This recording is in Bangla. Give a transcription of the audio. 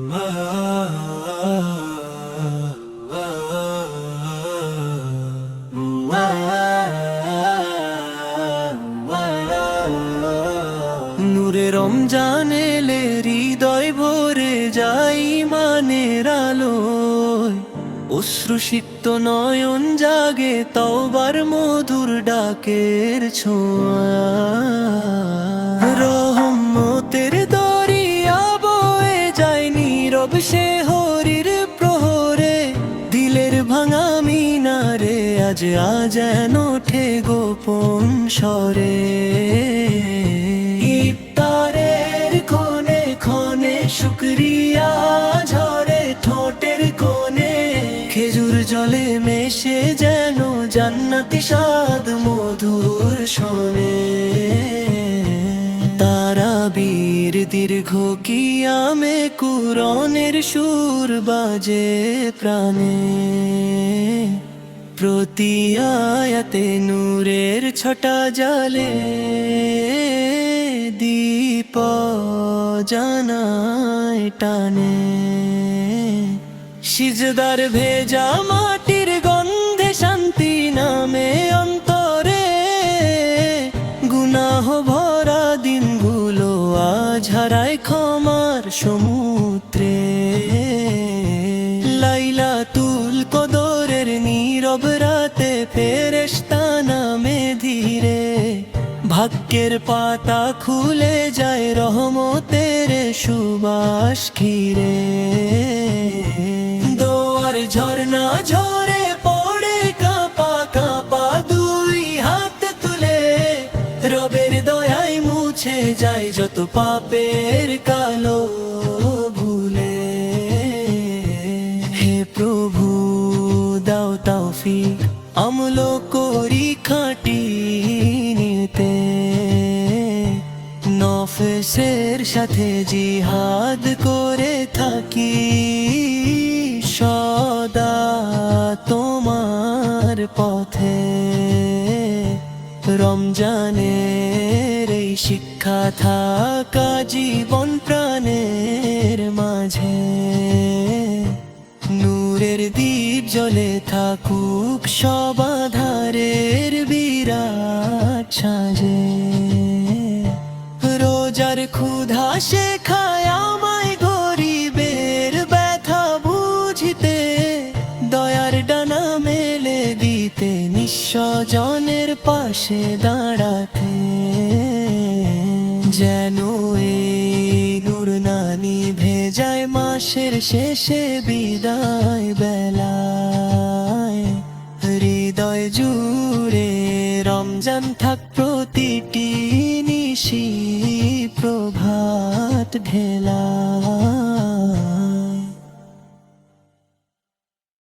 নূরে রমজান এলে হৃদয় ভরে যাই মানের আলোয়, অশ্রুসিক্ত নয়ন জাগে তওবার মধুর ডাকের ছোঁয়া। রহমতের দরিয়া বয়ে যায় নীরব সে হরির প্রহরে, দিলের ভাঙা মিনারে আজ যেন ওঠে গোপন স্বরে। ইফতারের ক্ষণে ক্ষণে শুকরিয়া ঝরে ঠোঁটের কোণে, খেজুর জলে মেশে যেন জান্নাতি স্বাদ মধুর শোনে। তারাবীর দীর্ঘ কিয়ামে কুরআনের সুর বাজে প্রাণে, প্রতি আয়াতে নূরের ছটা জালে দীপ জানায় টানে। সিজদার ভেজা মাটির গন্ধে শান্তি নামে অন্তরে, গুনাহ ভরা দিনগুলো আজ হারায় ক্ষমার সমুদ্রে। লাইলাতুল কদরের নীরব রাতে ফেরেশতা নামে ধীরে, ভাগ্যের পাতা খুলে যায় রহমতের সুবাস ঘিরে। দোয়ার ঝরনা ঝরে পড়ে কাঁপা কাঁপা দুই হাত তুলে, রবের দয়ায় মুছে যায় যত পাপের কালো ভুলে। হে প্রভু দাও তৌফিক আমল করি খাঁটি নিতে, নফসের সাথে জিহাদ করে থাকি সদা তোমার পথে। রমজানের এই শিক্ষা থাকা জীবন প্রাণের মাঝে, নূরের দীপ জ্বলে থাকুক সব আঁধারের বিরাট সাজে। রোজার ক্ষুধা শেখায় আমায় গরিবের ব্যথা বুঝিতে, দয়ার ডানা মেলে দিতে নিঃস্বজনের পাশে দাঁড়াতে। যেন এই নূর নানি ভেজায় মাসের শেষে বিদায় বেলায়, হৃদয় জুড়ে রমজান থাক প্রতিটি নিশি প্রভাত ঢেলা।